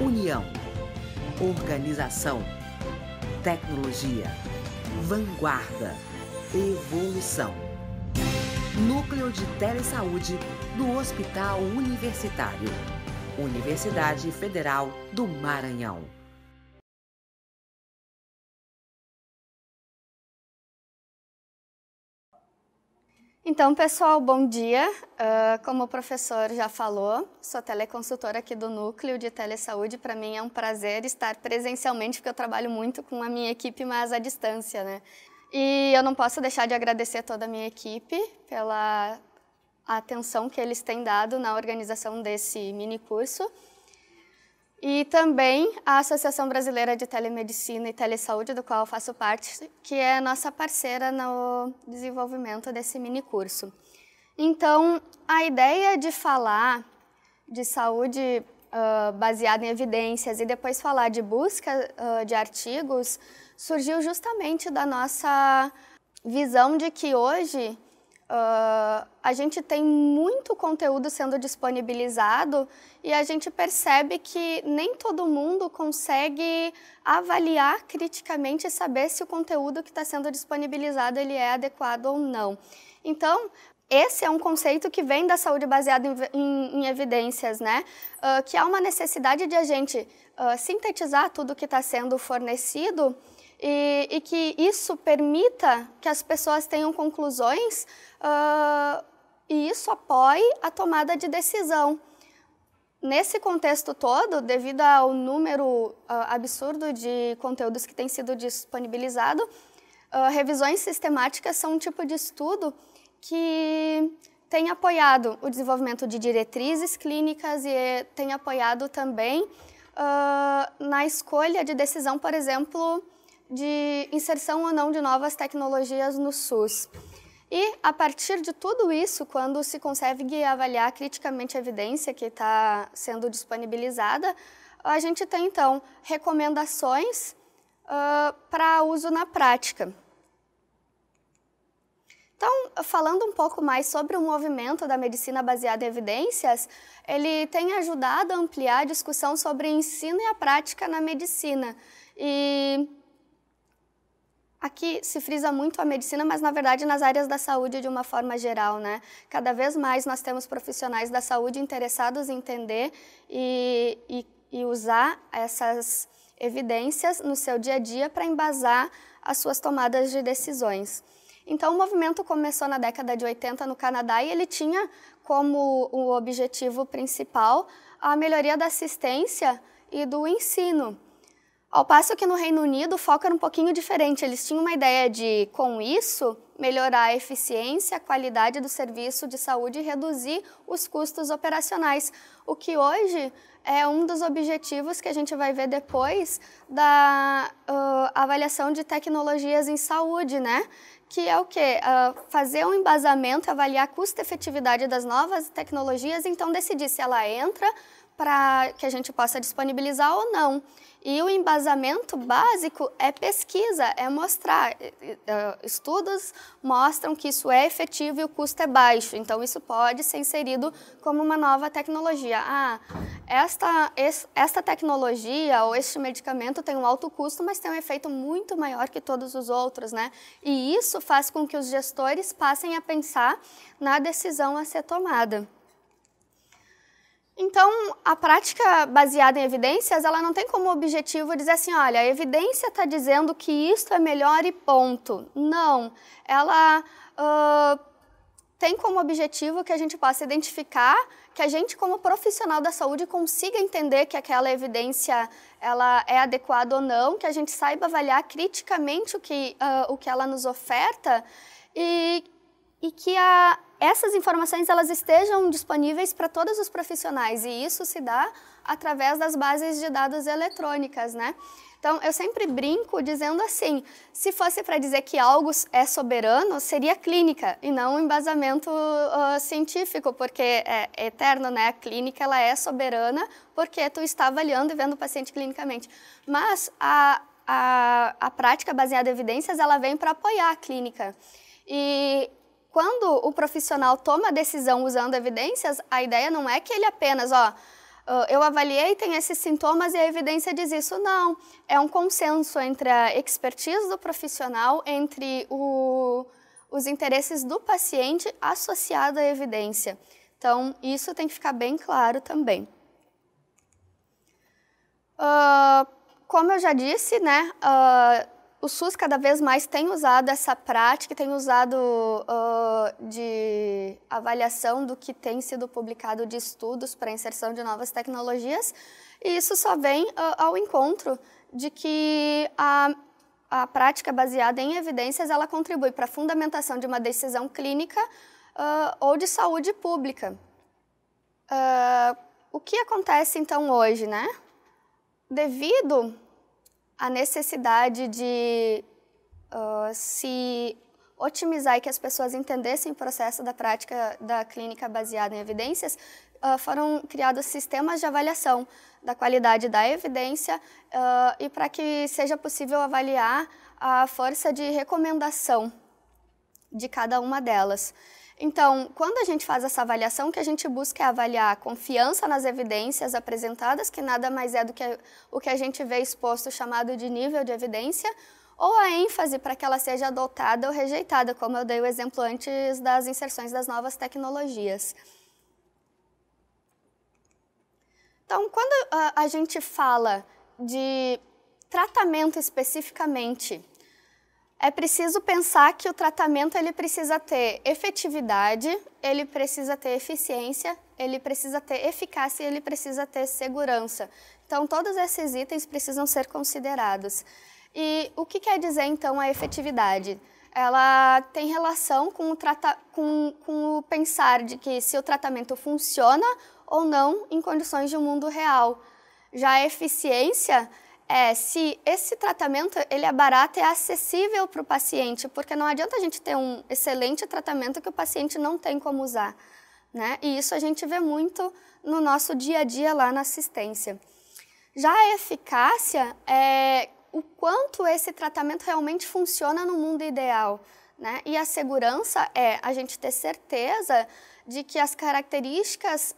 União, organização, tecnologia, vanguarda, evolução. Núcleo de Telesaúde do Hospital Universitário. Universidade Federal do Maranhão. Então, pessoal, bom dia. Como o professor já falou, sou teleconsultora aqui do Núcleo de Telesaúde. Para mim é um prazer estar presencialmente, porque eu trabalho muito com a minha equipe, mas à distância, né? E eu não posso deixar de agradecer toda a minha equipe pela atenção que eles têm dado na organização desse mini curso. E também a Associação Brasileira de Telemedicina e Telesaúde, do qual eu faço parte, que é nossa parceira no desenvolvimento desse mini curso. Então, a ideia de falar de saúde baseada em evidências e depois falar de busca de artigos surgiu justamente da nossa visão de que hoje a gente tem muito conteúdo sendo disponibilizado e a gente percebe que nem todo mundo consegue avaliar criticamente e saber se o conteúdo que está sendo disponibilizado ele é adequado ou não. Então, esse é um conceito que vem da saúde baseada em evidências, né? Que há uma necessidade de a gente sintetizar tudo que está sendo fornecido e que isso permita que as pessoas tenham conclusões e isso apoie a tomada de decisão. Nesse contexto todo, devido ao número absurdo de conteúdos que tem sido disponibilizado, revisões sistemáticas são um tipo de estudo que tem apoiado o desenvolvimento de diretrizes clínicas e tem apoiado também na escolha de decisão, por exemplo, de inserção ou não de novas tecnologias no SUS. E, a partir de tudo isso, quando se consegue avaliar criticamente a evidência que está sendo disponibilizada, a gente tem, então, recomendações para uso na prática. Então, falando um pouco mais sobre o movimento da medicina baseada em evidências, ele tem ajudado a ampliar a discussão sobre ensino e a prática na medicina. E aqui se frisa muito a medicina, mas na verdade nas áreas da saúde de uma forma geral, né? Cada vez mais nós temos profissionais da saúde interessados em entender e usar essas evidências no seu dia a dia para embasar as suas tomadas de decisões. Então o movimento começou na década de 80 no Canadá e ele tinha como o objetivo principal a melhoria da assistência e do ensino. Ao passo que no Reino Unido o foco era um pouquinho diferente, eles tinham uma ideia de, com isso, melhorar a eficiência, a qualidade do serviço de saúde e reduzir os custos operacionais, o que hoje é um dos objetivos que a gente vai ver depois da avaliação de tecnologias em saúde, né? Que é o quê? Fazer um embasamento, avaliar a custo-efetividade das novas tecnologias, então decidir se ela entra para que a gente possa disponibilizar ou não. E o embasamento básico é pesquisa, é mostrar. Estudos mostram que isso é efetivo e o custo é baixo, então isso pode ser inserido como uma nova tecnologia. Esta tecnologia ou este medicamento tem um alto custo, mas tem um efeito muito maior que todos os outros, né? E isso faz com que os gestores passem a pensar na decisão a ser tomada. Então, a prática baseada em evidências, ela não tem como objetivo dizer assim, olha, a evidência está dizendo que isto é melhor e ponto. Não, ela tem como objetivo que a gente possa identificar, que a gente como profissional da saúde consiga entender que aquela evidência ela é adequada ou não, que a gente saiba avaliar criticamente o que ela nos oferta e que essas informações elas estejam disponíveis para todos os profissionais, e isso se dá através das bases de dados eletrônicas, né? Então, eu sempre brinco dizendo assim, se fosse para dizer que algo é soberano, seria clínica e não um embasamento científico, porque é eterno, né? A clínica ela é soberana porque tu está avaliando e vendo o paciente clinicamente. Mas a prática baseada em evidências, ela vem para apoiar a clínica. E quando o profissional toma a decisão usando evidências, a ideia não é que ele apenas, eu avaliei, tem esses sintomas e a evidência diz isso. Não, é um consenso entre a expertise do profissional, entre os interesses do paciente associado à evidência. Então, isso tem que ficar bem claro também. Como eu já disse, né, o SUS cada vez mais tem usado essa prática, tem usado de avaliação do que tem sido publicado de estudos para a inserção de novas tecnologias, e isso só vem ao encontro de que a prática baseada em evidências, ela contribui para a fundamentação de uma decisão clínica ou de saúde pública. O que acontece então hoje, né? Devido à necessidade de se otimizar e que as pessoas entendessem o processo da prática da clínica baseada em evidências, foram criados sistemas de avaliação da qualidade da evidência e para que seja possível avaliar a força de recomendação de cada uma delas. Então, quando a gente faz essa avaliação, o que a gente busca é avaliar a confiança nas evidências apresentadas, que nada mais é do que o que a gente vê exposto chamado de nível de evidência, ou a ênfase para que ela seja adotada ou rejeitada, como eu dei o exemplo antes das inserções das novas tecnologias. Então, quando a gente fala de tratamento especificamente, é preciso pensar que o tratamento ele precisa ter efetividade, ele precisa ter eficiência, ele precisa ter eficácia e ele precisa ter segurança. Então, todos esses itens precisam ser considerados. E o que quer dizer, então, a efetividade? Ela tem relação com o pensar de que se o tratamento funciona ou não em condições de um mundo real. Já a eficiência é se esse tratamento ele é barato e é acessível para o paciente, porque não adianta a gente ter um excelente tratamento que o paciente não tem como usar, né? E isso a gente vê muito no nosso dia a dia lá na assistência. Já a eficácia é o quanto esse tratamento realmente funciona no mundo ideal, né? E a segurança é a gente ter certeza de que as características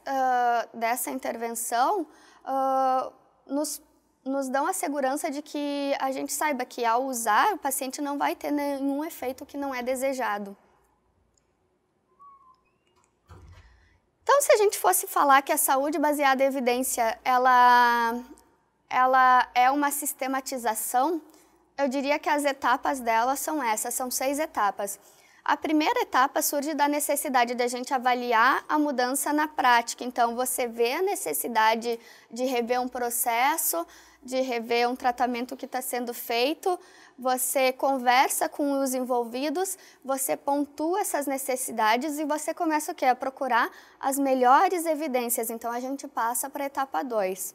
dessa intervenção nos dão a segurança de que a gente saiba que ao usar o paciente não vai ter nenhum efeito que não é desejado. Então, se a gente fosse falar que a saúde baseada em evidência ela é uma sistematização, eu diria que as etapas dela são essas, são 6 etapas. A primeira etapa surge da necessidade de a gente avaliar a mudança na prática. Então, você vê a necessidade de rever um processo, de rever um tratamento que está sendo feito, você conversa com os envolvidos, você pontua essas necessidades e você começa o quê? A procurar as melhores evidências. Então, a gente passa para a etapa 2.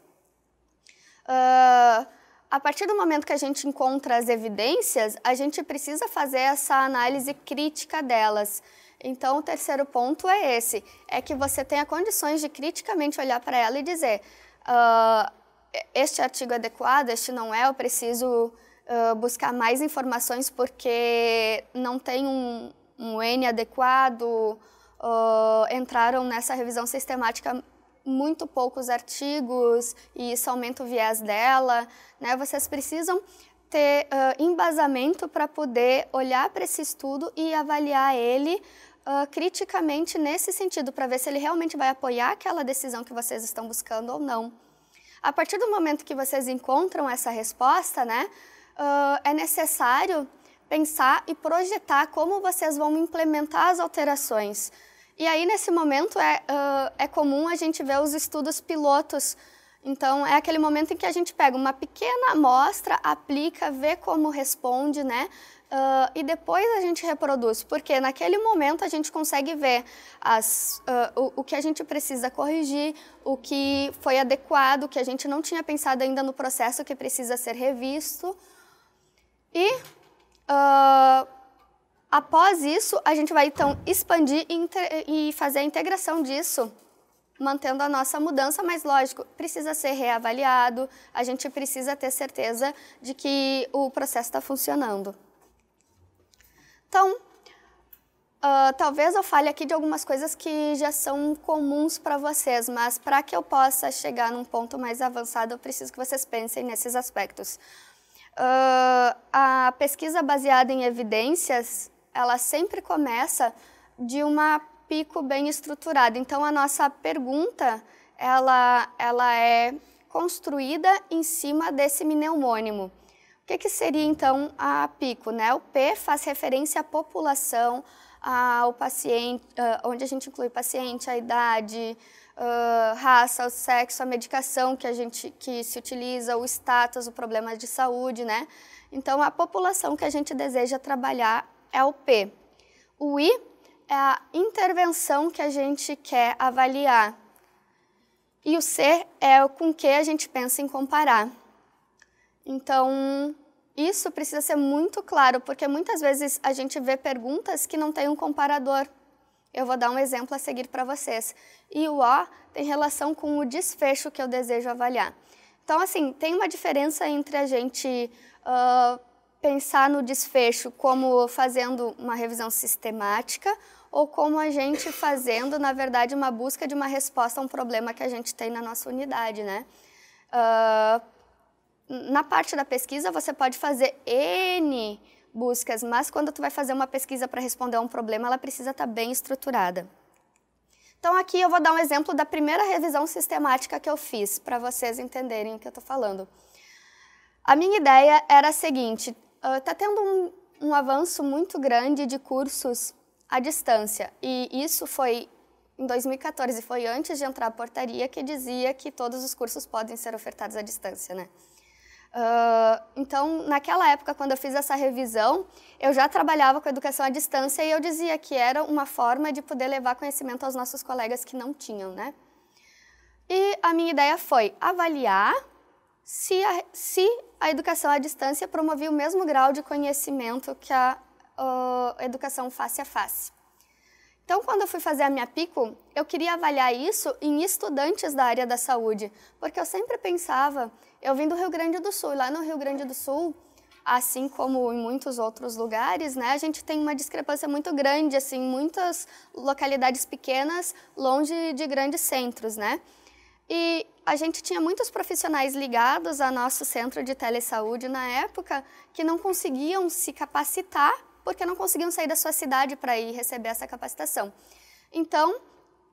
A partir do momento que a gente encontra as evidências, a gente precisa fazer essa análise crítica delas. Então, o terceiro ponto é esse, é que você tenha condições de criticamente olhar para ela e dizer este artigo é adequado, este não é, eu preciso buscar mais informações porque não tem um N adequado, entraram nessa revisão sistemática muito poucos artigos e isso aumenta o viés dela, né? Vocês precisam ter embasamento para poder olhar para esse estudo e avaliar ele criticamente nesse sentido, para ver se ele realmente vai apoiar aquela decisão que vocês estão buscando ou não. A partir do momento que vocês encontram essa resposta, né, é necessário pensar e projetar como vocês vão implementar as alterações. E aí, nesse momento, é comum a gente ver os estudos pilotos. Então, é aquele momento em que a gente pega uma pequena amostra, aplica, vê como responde, né? E depois a gente reproduz, porque naquele momento a gente consegue ver o que a gente precisa corrigir, o que foi adequado, o que a gente não tinha pensado ainda no processo que precisa ser revisto. E após isso, a gente vai então expandir e fazer a integração disso, mantendo a nossa mudança, mas lógico, precisa ser reavaliado, a gente precisa ter certeza de que o processo está funcionando. Então, Talvez eu fale aqui de algumas coisas que já são comuns para vocês, mas para que eu possa chegar num ponto mais avançado, eu preciso que vocês pensem nesses aspectos. A pesquisa baseada em evidências, ela sempre começa de uma pico bem estruturada. Então, a nossa pergunta, ela é construída em cima desse mnemônimo. O que seria, então, a pico, né? O P faz referência à população, ao paciente, onde a gente inclui paciente, a idade, raça, o sexo, a medicação que se utiliza, o status, o problema de saúde, né? Então, a população que a gente deseja trabalhar é o P. O I é a intervenção que a gente quer avaliar. E o C é o com que a gente pensa em comparar. Então, isso precisa ser muito claro, porque muitas vezes a gente vê perguntas que não tem um comparador. Eu vou dar um exemplo a seguir para vocês. E o O tem relação com o desfecho que eu desejo avaliar. Então, assim, tem uma diferença entre a gente pensar no desfecho como fazendo uma revisão sistemática ou como a gente fazendo, na verdade, uma busca de uma resposta a um problema que a gente tem na nossa unidade, né? Na parte da pesquisa, você pode fazer N buscas, mas quando tu vai fazer uma pesquisa para responder a um problema, ela precisa estar bem estruturada. Então, aqui eu vou dar um exemplo da primeira revisão sistemática que eu fiz, para vocês entenderem o que eu estou falando. A minha ideia era a seguinte: está tendo um avanço muito grande de cursos à distância, e isso foi em 2014, foi antes de entrar a portaria que dizia que todos os cursos podem ser ofertados à distância, né? Então, naquela época, quando eu fiz essa revisão, eu já trabalhava com educação à distância e eu dizia que era uma forma de poder levar conhecimento aos nossos colegas que não tinham, né? E a minha ideia foi avaliar se a educação à distância promovia o mesmo grau de conhecimento que a educação face a face. Então, quando eu fui fazer a minha PICO, eu queria avaliar isso em estudantes da área da saúde, porque eu sempre pensava, eu vim do Rio Grande do Sul, e lá no Rio Grande do Sul, assim como em muitos outros lugares, né, a gente tem uma discrepância muito grande, assim, muitas localidades pequenas, longe de grandes centros, né? E a gente tinha muitos profissionais ligados ao nosso centro de telesaúde na época que não conseguiam se capacitar porque não conseguiam sair da sua cidade para ir receber essa capacitação. Então,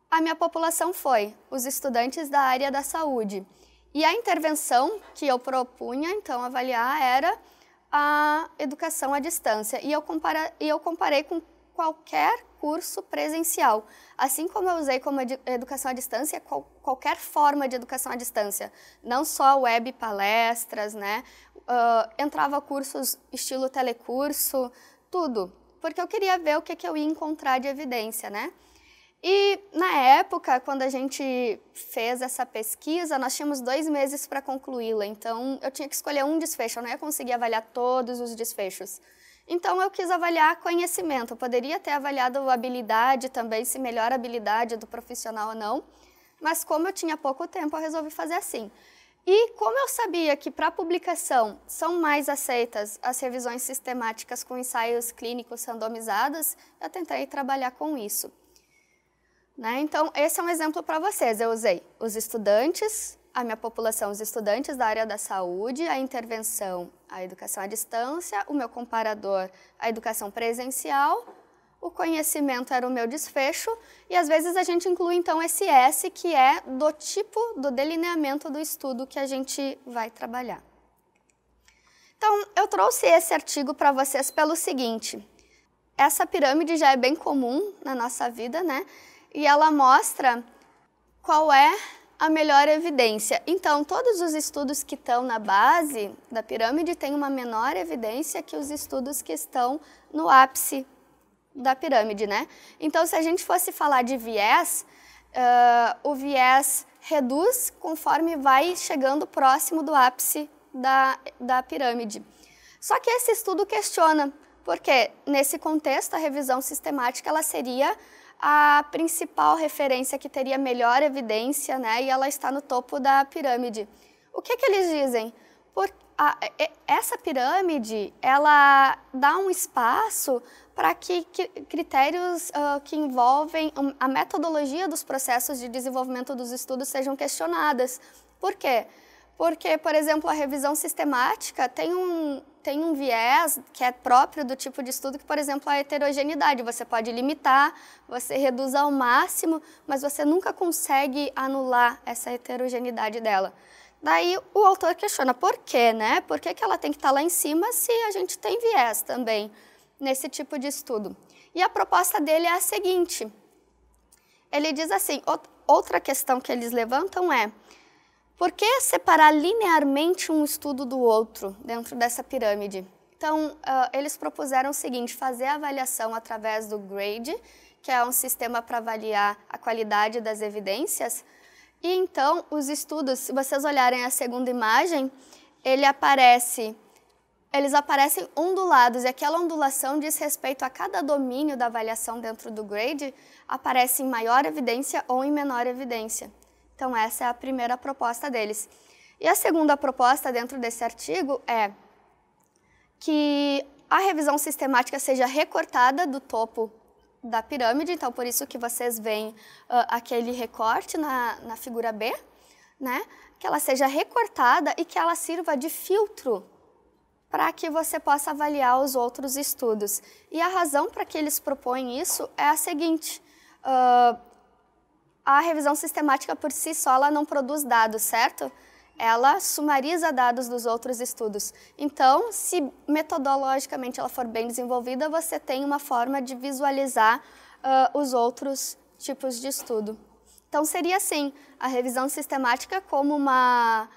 a minha população foi os estudantes da área da saúde. E a intervenção que eu propunha, então, avaliar era a educação à distância. E eu comparei com qualquer curso presencial. Assim como eu usei como educação à distância, qualquer forma de educação à distância. Não só web palestras, né? Entrava cursos estilo telecurso, tudo, porque eu queria ver o que eu ia encontrar de evidência, né? E na época, quando a gente fez essa pesquisa, nós tínhamos 2 meses para concluí-la, então eu tinha que escolher um desfecho, eu não ia conseguir avaliar todos os desfechos. Então eu quis avaliar conhecimento, eu poderia ter avaliado habilidade também, se melhora a habilidade do profissional ou não, mas como eu tinha pouco tempo, eu resolvi fazer assim. E como eu sabia que para publicação são mais aceitas as revisões sistemáticas com ensaios clínicos randomizados, eu tentei trabalhar com isso. Né? Então, esse é um exemplo para vocês. Eu usei os estudantes, a minha população, os estudantes da área da saúde, a intervenção, a educação à distância, o meu comparador, a educação presencial, o conhecimento era o meu desfecho, e às vezes a gente inclui então esse S, que é do tipo do delineamento do estudo que a gente vai trabalhar. Então, eu trouxe esse artigo para vocês pelo seguinte: essa pirâmide já é bem comum na nossa vida, né? E ela mostra qual é a melhor evidência. Então, todos os estudos que estão na base da pirâmide têm uma menor evidência que os estudos que estão no ápice da pirâmide, né? Então, se a gente fosse falar de viés, o viés reduz conforme vai chegando próximo do ápice da pirâmide. Só que esse estudo questiona, porque nesse contexto a revisão sistemática ela seria a principal referência que teria melhor evidência, né? E ela está no topo da pirâmide. O que eles dizem? Essa pirâmide, ela dá um espaço para que critérios que envolvem a metodologia dos processos de desenvolvimento dos estudos sejam questionadas. Por quê? Porque, por exemplo, a revisão sistemática tem um viés que é próprio do tipo de estudo que, por exemplo, a heterogeneidade. Você pode limitar, você reduz ao máximo, mas você nunca consegue anular essa heterogeneidade dela. Daí o autor questiona por quê, né? Por que ela tem que estar lá em cima se a gente tem viés também nesse tipo de estudo? E a proposta dele é a seguinte. Ele diz assim, outra questão que eles levantam é: por que separar linearmente um estudo do outro dentro dessa pirâmide? Então, eles propuseram o seguinte: fazer a avaliação através do GRADE, que é um sistema para avaliar a qualidade das evidências. E então, os estudos, se vocês olharem a segunda imagem, eles aparecem ondulados, e aquela ondulação diz respeito a cada domínio da avaliação dentro do GRADE, aparece em maior evidência ou em menor evidência. Então, essa é a primeira proposta deles. E a segunda proposta dentro desse artigo é que a revisão sistemática seja recortada do topo da pirâmide, então por isso que vocês veem aquele recorte na figura B, né? Que ela seja recortada e que ela sirva de filtro para que você possa avaliar os outros estudos. E a razão para que eles propõem isso é a seguinte: a revisão sistemática por si só ela não produz dados, certo? Ela sumariza dados dos outros estudos. Então, se metodologicamente ela for bem desenvolvida, você tem uma forma de visualizar os outros tipos de estudo. Então, seria assim, a revisão sistemática como uma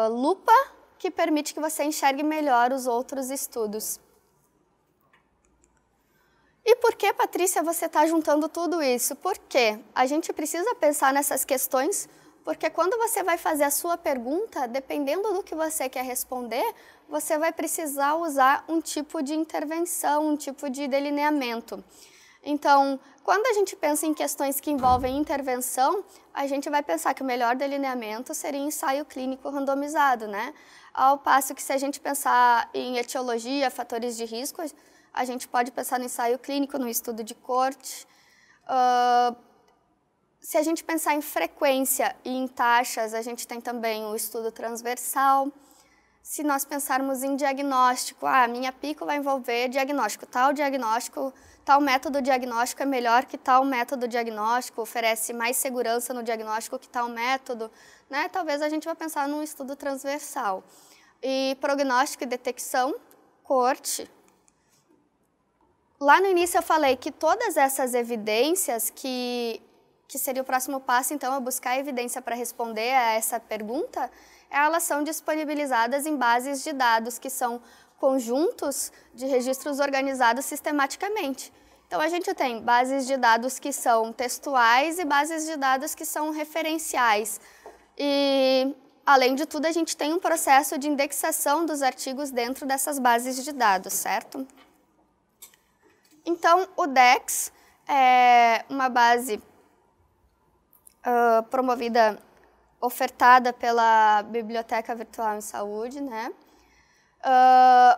lupa que permite que você enxergue melhor os outros estudos. E por que, Patrícia, você está juntando tudo isso? Por quê? A gente precisa pensar nessas questões, porque quando você vai fazer a sua pergunta, dependendo do que você quer responder, você vai precisar usar um tipo de intervenção, um tipo de delineamento. Então, quando a gente pensa em questões que envolvem intervenção, a gente vai pensar que o melhor delineamento seria ensaio clínico randomizado, né? Ao passo que se a gente pensar em etiologia, fatores de risco, a gente pode pensar no ensaio clínico, no estudo de corte. Se a gente pensar em frequência e em taxas, a gente tem também o estudo transversal. Se nós pensarmos em diagnóstico, minha PICO vai envolver diagnóstico, tal método diagnóstico é melhor que tal método diagnóstico, oferece mais segurança no diagnóstico que tal método, né? Talvez a gente vai pensar num estudo transversal. E prognóstico e detecção, corte. Lá no início eu falei que todas essas evidências, que seria o próximo passo, então, é buscar evidência para responder a essa pergunta, elas são disponibilizadas em bases de dados, que são conjuntos de registros organizados sistematicamente. Então, a gente tem bases de dados que são textuais e bases de dados que são referenciais. E, além de tudo, a gente tem um processo de indexação dos artigos dentro dessas bases de dados, certo? Então, o DEX é uma base ofertada pela Biblioteca Virtual em Saúde, né?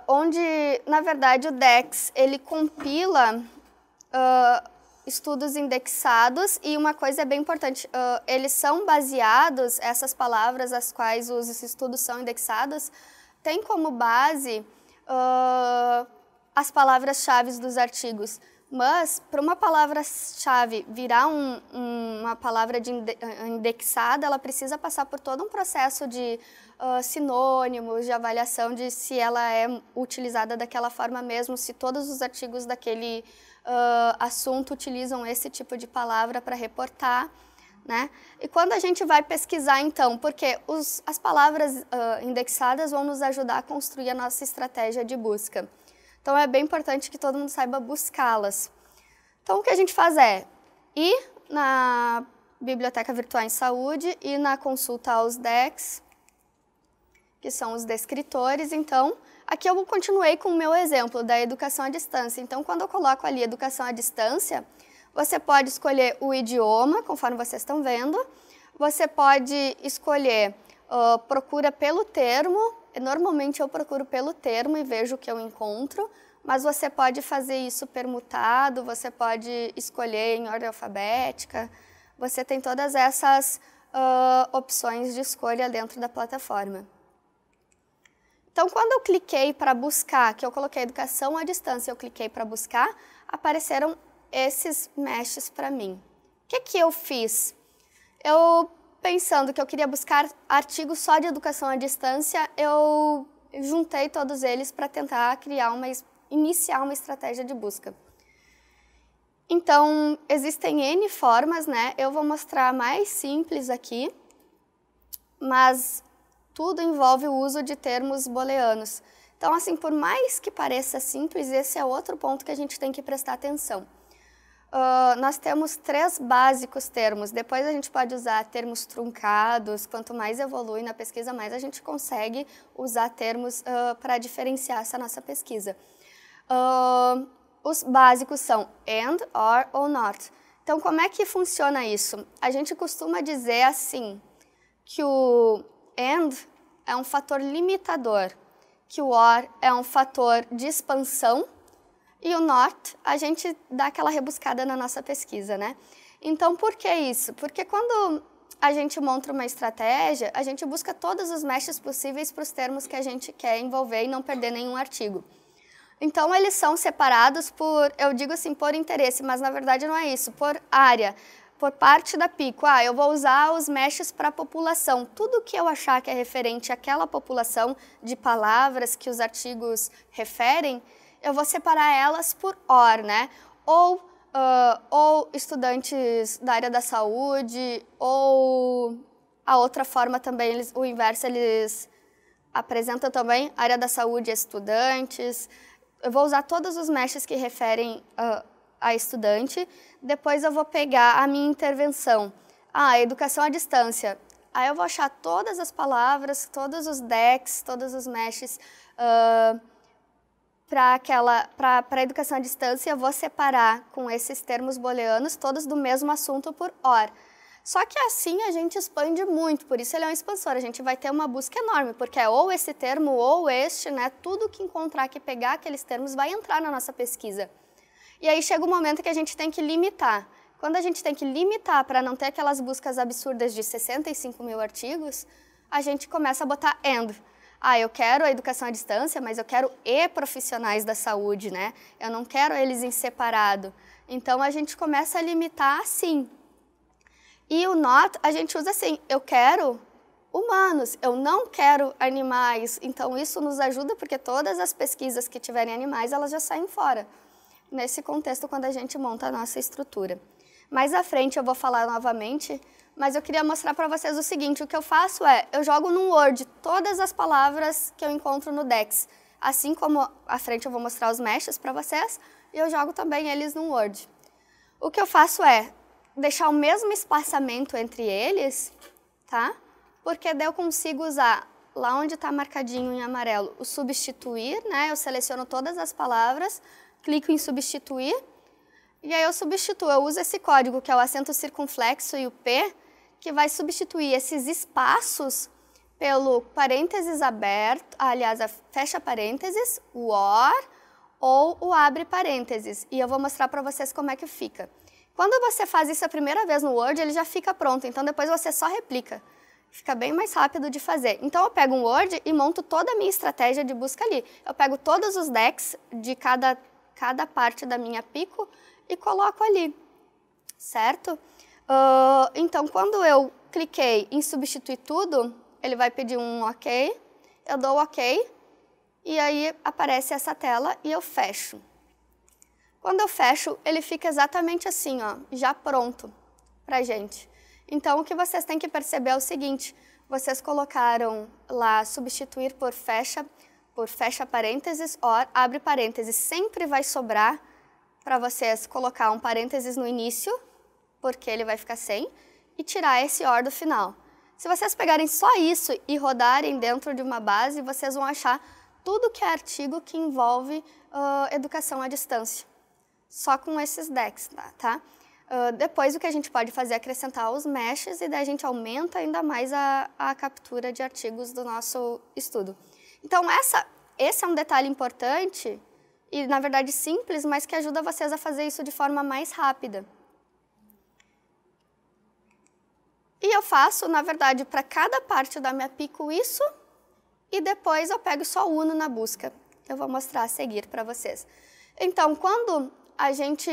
Onde, na verdade, o DEX ele compila estudos indexados, e uma coisa bem importante, eles são baseados, essas palavras às quais os estudos são indexados, tem como base as palavras-chave dos artigos. Mas, para uma palavra-chave virar uma palavra indexada, ela precisa passar por todo um processo de sinônimos, de avaliação de se ela é utilizada daquela forma mesmo, se todos os artigos daquele assunto utilizam esse tipo de palavra para reportar, né? E quando a gente vai pesquisar, então, porque as palavras indexadas vão nos ajudar a construir a nossa estratégia de busca. Então, é bem importante que todo mundo saiba buscá-las. Então, o que a gente faz é ir na Biblioteca Virtual em Saúde e na consulta aos DEX, que são os descritores. Então, aqui eu continuei com o meu exemplo da educação à distância. Então, quando eu coloco ali educação à distância, você pode escolher o idioma, conforme vocês estão vendo. Você pode escolher procura pelo termo. Normalmente eu procuro pelo termo e vejo o que eu encontro. mas você pode fazer isso permutado, você pode escolher em ordem alfabética, você tem todas essas opções de escolha dentro da plataforma. Então, quando eu cliquei para buscar, que eu coloquei educação à distância, eu cliquei para buscar, apareceram esses meshes para mim. O que eu fiz? Eu, pensando que eu queria buscar artigos só de educação à distância, eu juntei todos eles para tentar iniciar uma estratégia de busca. Então, existem N formas, né? Eu vou mostrar a mais simples aqui, mas tudo envolve o uso de termos booleanos. Então, assim, por mais que pareça simples, esse é outro ponto que a gente tem que prestar atenção. Nós temos 3 básicos termos, depois a gente pode usar termos truncados, quanto mais evolui na pesquisa, mais a gente consegue usar termos para diferenciar essa nossa pesquisa. Os básicos são and, or ou not. Então, como é que funciona isso? A gente costuma dizer assim, que o and é um fator limitador, que o or é um fator de expansão, e o not, a gente dá aquela rebuscada na nossa pesquisa, né? Então, por que isso? Porque quando a gente monta uma estratégia, a gente busca todos os meshes possíveis para os termos que a gente quer envolver e não perder nenhum artigo. Então, eles são separados por, eu digo assim, por interesse, mas na verdade não é isso, por área, por parte da pico. Eu vou usar os meshes para a população. Tudo que eu achar que é referente àquela população de palavras que os artigos referem, eu vou separar elas por OR, né? Ou estudantes da área da saúde, ou a outra forma também, o inverso, eles apresentam também área da saúde e estudantes. Eu vou usar todos os meshes que referem a estudante, depois eu vou pegar a minha intervenção. Educação à distância. Aí eu vou achar todas as palavras, todos os decks, todos os meshes para a educação à distância, eu vou separar com esses termos booleanos, todos do mesmo assunto por OR. Só que assim a gente expande muito, por isso ele é um expansor, a gente vai ter uma busca enorme, porque é ou esse termo ou este, né? Tudo que encontrar que pegar aqueles termos vai entrar na nossa pesquisa. E aí chega um momento que a gente tem que limitar. Quando a gente tem que limitar para não ter aquelas buscas absurdas de 65 mil artigos, a gente começa a botar AND. Eu quero a educação à distância, mas eu quero e profissionais da saúde, né? Eu não quero eles em separado. Então, a gente começa a limitar assim. E o not, a gente usa assim, eu quero humanos, eu não quero animais. Então, isso nos ajuda porque todas as pesquisas que tiverem animais, elas já saem fora. Nesse contexto, quando a gente monta a nossa estrutura. Mais à frente, eu vou falar novamente, mas eu queria mostrar para vocês o seguinte, o que eu faço é, eu jogo no Word todas as palavras que eu encontro no Dex. Assim como à frente eu vou mostrar os meshes para vocês, e eu jogo também eles no Word. O que eu faço é deixar o mesmo espaçamento entre eles, tá? Porque daí eu consigo usar, lá onde está marcadinho em amarelo, o substituir, né? Eu seleciono todas as palavras, clico em substituir, e aí eu substituo, eu uso esse código que é o acento circunflexo e o P, que vai substituir esses espaços pelo parênteses aberto, aliás, fecha parênteses, o OR ou o abre parênteses. E eu vou mostrar para vocês como é que fica. Quando você faz isso a primeira vez no Word, ele já fica pronto, então depois você só replica. Fica bem mais rápido de fazer. Então eu pego um Word e monto toda a minha estratégia de busca ali. Eu pego todos os decks de cada parte da minha pico e coloco ali, certo? Então, quando eu cliquei em substituir tudo, ele vai pedir um OK, eu dou OK, e aí aparece essa tela e eu fecho. Quando eu fecho, ele fica exatamente assim, ó, já pronto pra gente. Então, o que vocês têm que perceber é o seguinte, vocês colocaram lá substituir por fecha parênteses, or, abre parênteses. Sempre vai sobrar para vocês colocar um parênteses no início, porque ele vai ficar sem, e tirar esse or do final. Se vocês pegarem só isso e rodarem dentro de uma base, vocês vão achar tudo que é artigo que envolve educação à distância. Só com esses decks, tá? Depois o que a gente pode fazer é acrescentar os meshes e daí a gente aumenta ainda mais a captura de artigos do nosso estudo. Então esse é um detalhe importante e na verdade simples, mas que ajuda vocês a fazer isso de forma mais rápida. E eu faço, na verdade, para cada parte da minha pico isso, e depois eu pego e só uno na busca. Eu vou mostrar a seguir para vocês. Então, quando a gente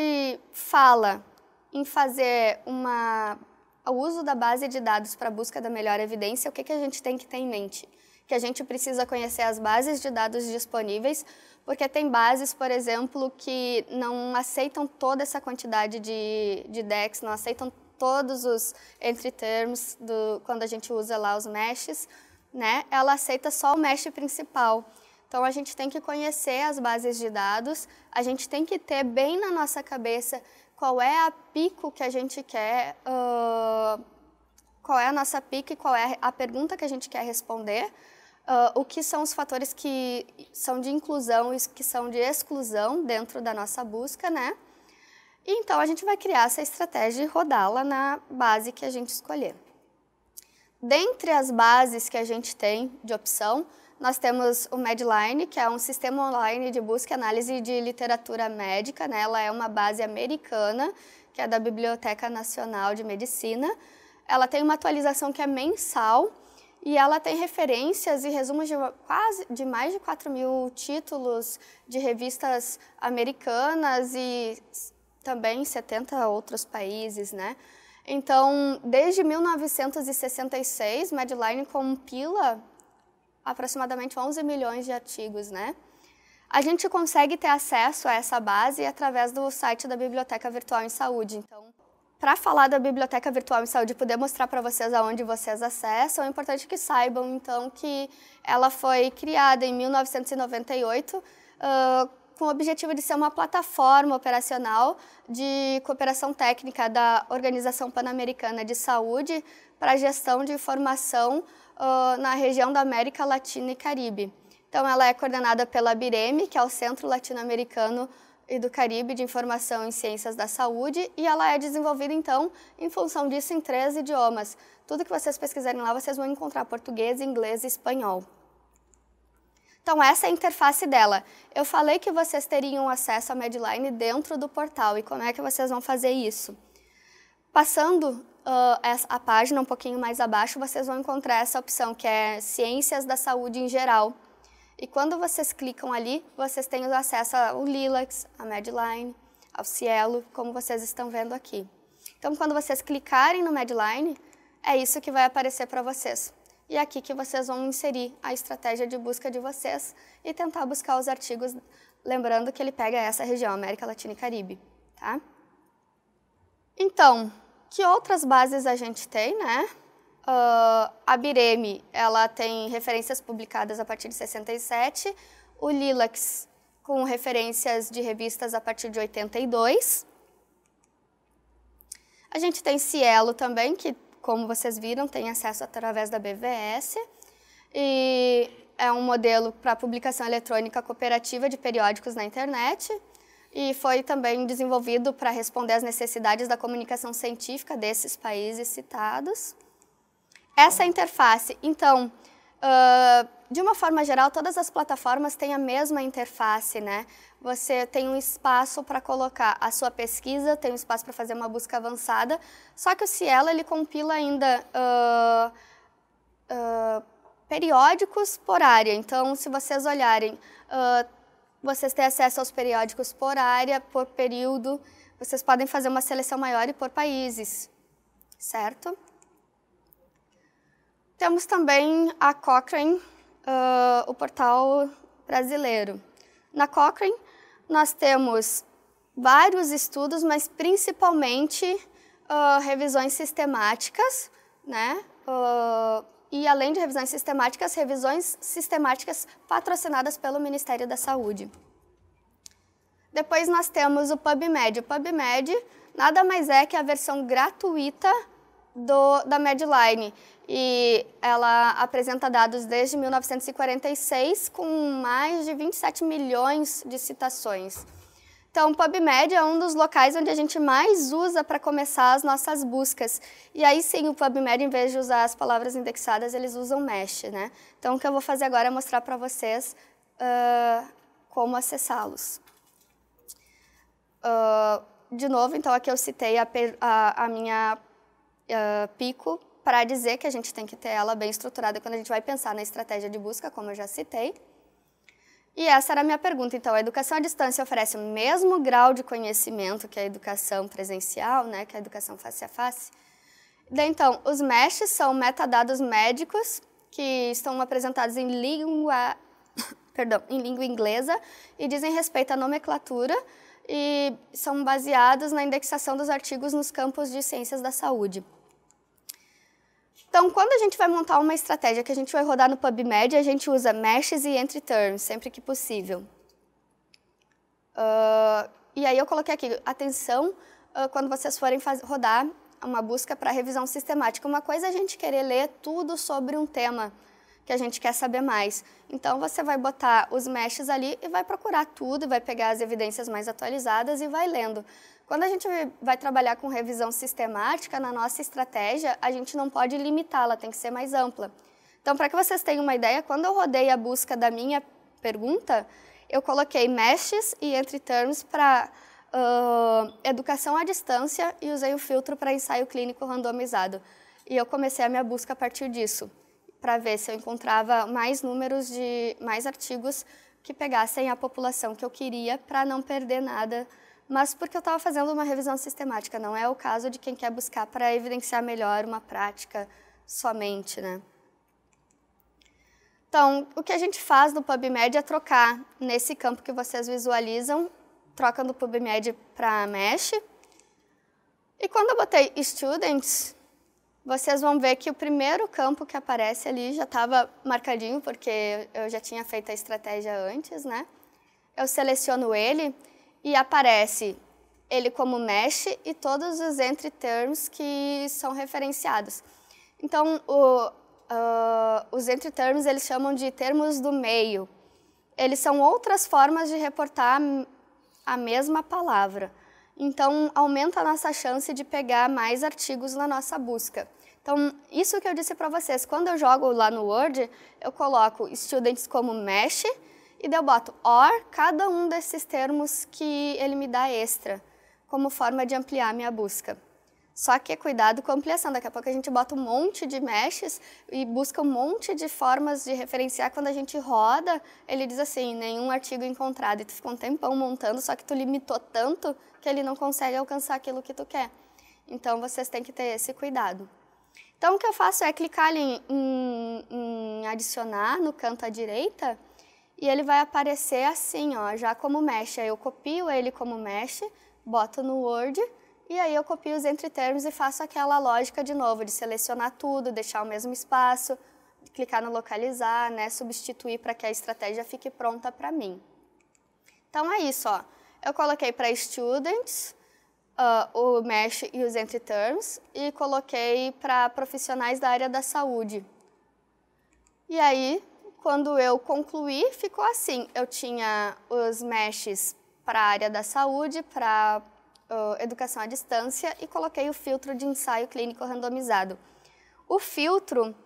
fala em fazer o uso da base de dados para a busca da melhor evidência, o que a gente tem que ter em mente? Que a gente precisa conhecer as bases de dados disponíveis, porque tem bases, por exemplo, que não aceitam toda essa quantidade de DEX, não aceitam todos os entry terms quando a gente usa lá os meshes, né? Ela aceita só o mesh principal. Então, a gente tem que conhecer as bases de dados, a gente tem que ter bem na nossa cabeça qual é a pico que a gente quer, qual é a nossa pico e qual é a pergunta que a gente quer responder, o que são os fatores que são de inclusão e que são de exclusão dentro da nossa busca, né? E então, a gente vai criar essa estratégia e rodá-la na base que a gente escolher. Dentre as bases que a gente tem de opção, nós temos o Medline, que é um sistema online de busca e análise de literatura médica, né? Ela é uma base americana, que é da Biblioteca Nacional de Medicina. Ela tem uma atualização que é mensal e ela tem referências e resumos de mais de 4.000 títulos de revistas americanas e também 70 outros países, né? Então, desde 1966, Medline compila aproximadamente 11 milhões de artigos, né? A gente consegue ter acesso a essa base através do site da Biblioteca Virtual em Saúde. Então, para falar da Biblioteca Virtual em Saúde e poder mostrar para vocês aonde vocês acessam, é importante que saibam, então, que ela foi criada em 1998, com o objetivo de ser uma plataforma operacional de cooperação técnica da Organização Pan-Americana de Saúde para a gestão de informação na região da América Latina e Caribe. Então, ela é coordenada pela BIREME, que é o Centro Latino-Americano e do Caribe de Informação em Ciências da Saúde, e ela é desenvolvida, então, em função disso, em 3 idiomas. Tudo que vocês pesquisarem lá, vocês vão encontrar português, inglês e espanhol. Então, essa é a interface dela. Eu falei que vocês teriam acesso à Medline dentro do portal. E como é que vocês vão fazer isso? Passando a página um pouquinho mais abaixo, vocês vão encontrar essa opção, que é Ciências da Saúde em Geral. E quando vocês clicam ali, vocês têm acesso ao Lilacs, à Medline, ao Cielo, como vocês estão vendo aqui. Então, quando vocês clicarem no Medline, é isso que vai aparecer para vocês. E é aqui que vocês vão inserir a estratégia de busca de vocês e tentar buscar os artigos, lembrando que ele pega essa região, América Latina e Caribe, tá? Então, que outras bases a gente tem, né? A BIREME, ela tem referências publicadas a partir de 67, o Lilacs com referências de revistas a partir de 82. A gente tem Cielo também, que, como vocês viram, tem acesso através da BVS, e é um modelo para publicação eletrônica cooperativa de periódicos na internet, e foi também desenvolvido para responder às necessidades da comunicação científica desses países citados. Essa interface, então, de uma forma geral, todas as plataformas têm a mesma interface, né? Você tem um espaço para colocar a sua pesquisa, tem um espaço para fazer uma busca avançada, só que o Cielo, ele compila ainda periódicos por área. Então, se vocês olharem, vocês têm acesso aos periódicos por área, por período, vocês podem fazer uma seleção maior e por países, certo? Temos também a Cochrane, o portal brasileiro. Na Cochrane, nós temos vários estudos, mas principalmente revisões sistemáticas, né? E além de revisões sistemáticas patrocinadas pelo Ministério da Saúde. Depois nós temos o PubMed. O PubMed nada mais é que a versão gratuita da Medline. E ela apresenta dados desde 1946, com mais de 27 milhões de citações. Então, o PubMed é um dos locais onde a gente mais usa para começar as nossas buscas. E aí sim, o PubMed, em vez de usar as palavras indexadas, eles usam mesh, né? Então, o que eu vou fazer agora é mostrar para vocês como acessá-los. De novo, então, aqui eu citei a minha Pico para dizer que a gente tem que ter ela bem estruturada quando a gente vai pensar na estratégia de busca, como eu já citei. E essa era a minha pergunta. Então, a educação à distância oferece o mesmo grau de conhecimento que a educação presencial, né, que a educação face a face? Então, os meshes são metadados médicos que estão apresentados em língua inglesa e dizem respeito à nomenclatura e são baseados na indexação dos artigos nos campos de ciências da saúde. Então, quando a gente vai montar uma estratégia que a gente vai rodar no PubMed, a gente usa meshes e entry terms, sempre que possível. E aí eu coloquei aqui, atenção, quando vocês forem rodar uma busca para revisão sistemática. Uma coisa é a gente querer ler tudo sobre um tema que a gente quer saber mais. Então, você vai botar os meshes ali e vai procurar tudo, vai pegar as evidências mais atualizadas e vai lendo. Quando a gente vai trabalhar com revisão sistemática, na nossa estratégia, a gente não pode limitá-la, tem que ser mais ampla. Então, para que vocês tenham uma ideia, quando eu rodei a busca da minha pergunta, eu coloquei meshes e entry terms para educação à distância e usei o filtro para ensaio clínico randomizado. E eu comecei a minha busca a partir disso, para ver se eu encontrava mais mais artigos que pegassem a população que eu queria para não perder nada, mas porque eu estava fazendo uma revisão sistemática, não é o caso de quem quer buscar para evidenciar melhor uma prática somente, né? Então, o que a gente faz no PubMed é trocar nesse campo que vocês visualizam, troca do PubMed para Mesh. E quando eu botei Students, vocês vão ver que o primeiro campo que aparece ali já estava marcadinho, porque eu já tinha feito a estratégia antes, né? Eu seleciono ele e aparece ele como mesh e todos os entry terms que são referenciados. Então, os entry terms eles chamam de termos do meio. Eles são outras formas de reportar a mesma palavra. Então, aumenta a nossa chance de pegar mais artigos na nossa busca. Então, isso que eu disse para vocês, quando eu jogo lá no Word, eu coloco students como mesh e daí eu boto or cada um desses termos que ele me dá extra, como forma de ampliar a minha busca. Só que cuidado com a ampliação, daqui a pouco a gente bota um monte de meshes e busca um monte de formas de referenciar. Quando a gente roda, ele diz assim, nenhum artigo encontrado, e tu ficou um tempão montando, só que tu limitou tanto que ele não consegue alcançar aquilo que tu quer. Então, vocês têm que ter esse cuidado. Então, o que eu faço é clicar ali em adicionar no canto à direita e ele vai aparecer assim, ó, já como mesh. Aí eu copio ele como mesh, boto no Word e aí eu copio os entry terms e faço aquela lógica de novo, de selecionar tudo, deixar o mesmo espaço, clicar no localizar, né, substituir para que a estratégia fique pronta para mim. Então, é isso, ó. Eu coloquei para students, o mesh e os entry terms e coloquei para profissionais da área da saúde. E aí, quando eu concluí, ficou assim. Eu tinha os meshes para a área da saúde, para educação à distância e coloquei o filtro de ensaio clínico randomizado. O filtro,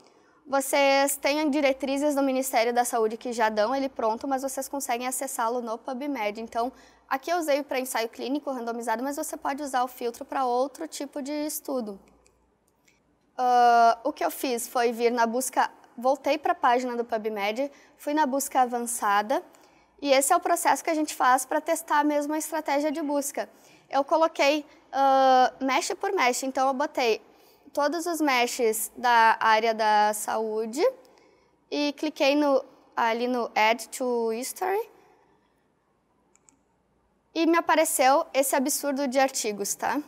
vocês têm diretrizes do Ministério da Saúde que já dão ele pronto, mas vocês conseguem acessá-lo no PubMed. Então, aqui eu usei para ensaio clínico randomizado, mas você pode usar o filtro para outro tipo de estudo. O que eu fiz foi vir na busca, voltei para a página do PubMed, fui na busca avançada, e esse é o processo que a gente faz para testar mesmo a estratégia de busca. Eu coloquei mesh por mesh, então eu botei todos os meshes da área da saúde e cliquei ali no Add to History. E me apareceu esse absurdo de artigos, tá?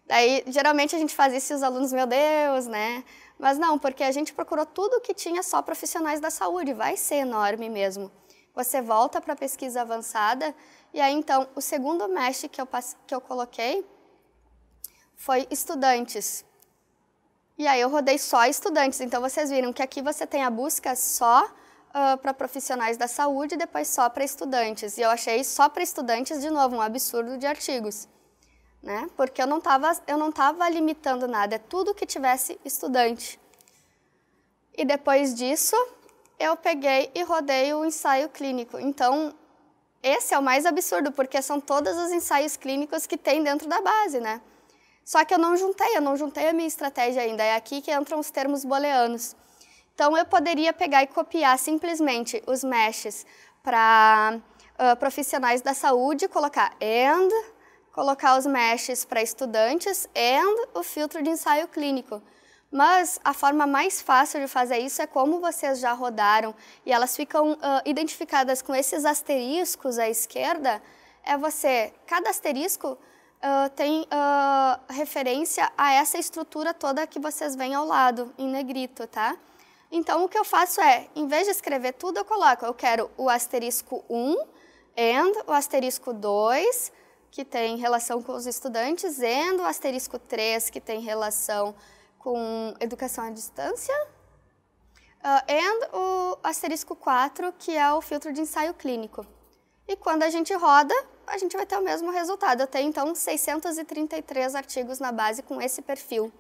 Daí, geralmente a gente faz isso e os alunos, meu Deus, né? Mas não, porque a gente procurou tudo que tinha só profissionais da saúde, vai ser enorme mesmo. Você volta para a pesquisa avançada e aí, então, o segundo mesh que eu coloquei foi estudantes. E aí eu rodei só estudantes, então vocês viram que aqui você tem a busca só para profissionais da saúde e depois só para estudantes. E eu achei só para estudantes, de novo, um absurdo de artigos, né? Porque eu não tava limitando nada, é tudo que tivesse estudante. E depois disso, eu peguei e rodei o ensaio clínico. Então, Esse é o mais absurdo, porque são todos os ensaios clínicos que tem dentro da base, né? Só que eu não juntei a minha estratégia ainda, é aqui que entram os termos booleanos. Então, eu poderia pegar e copiar simplesmente os meshes para profissionais da saúde, colocar and, colocar os meshes para estudantes and o filtro de ensaio clínico. Mas a forma mais fácil de fazer isso é como vocês já rodaram e elas ficam identificadas com esses asteriscos à esquerda, cada asterisco tem referência a essa estrutura toda que vocês veem ao lado, em negrito, tá? Então, o que eu faço é, em vez de escrever tudo, eu quero o asterisco 1, and, o asterisco 2, que tem relação com os estudantes, and o asterisco 3, que tem relação com educação à distância, and o asterisco 4, que é o filtro de ensaio clínico. E quando a gente roda, a gente vai ter o mesmo resultado. Eu tenho, então, 633 artigos na base com esse perfil,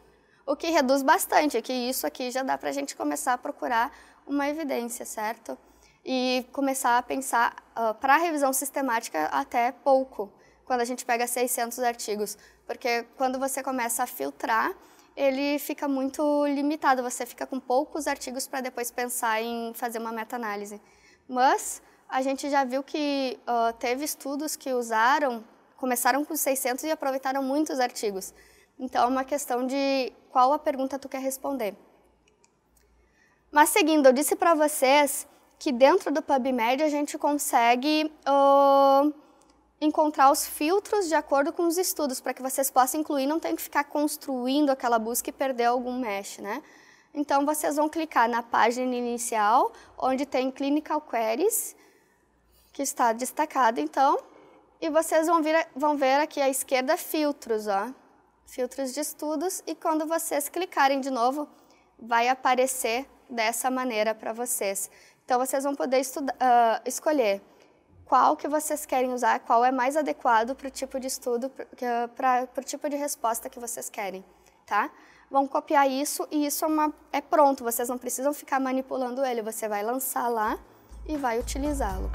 o que reduz bastante, que isso aqui já dá para a gente começar a procurar uma evidência, certo? E começar a pensar para a revisão sistemática até pouco, quando a gente pega 600 artigos, porque quando você começa a filtrar, ele fica muito limitado, você fica com poucos artigos para depois pensar em fazer uma meta-análise. Mas a gente já viu que teve estudos que começaram com 600 e aproveitaram muitos artigos. Então, é uma questão de qual a pergunta tu quer responder. Mas seguindo, eu disse para vocês que dentro do PubMed a gente consegue encontrar os filtros de acordo com os estudos, para que vocês possam incluir, não tem que ficar construindo aquela busca e perder algum mesh, né? Então, vocês vão clicar na página inicial, onde tem Clinical Queries, que está destacado, então, e vocês vão ver aqui à esquerda filtros, ó, filtros de estudos, e quando vocês clicarem de novo, vai aparecer dessa maneira para vocês. Então, vocês vão poder escolher qual que vocês querem usar, qual é mais adequado para o tipo de estudo, para o tipo de resposta que vocês querem, tá? Vão copiar isso e isso é pronto, vocês não precisam ficar manipulando ele, você vai lançar lá e vai utilizá-lo.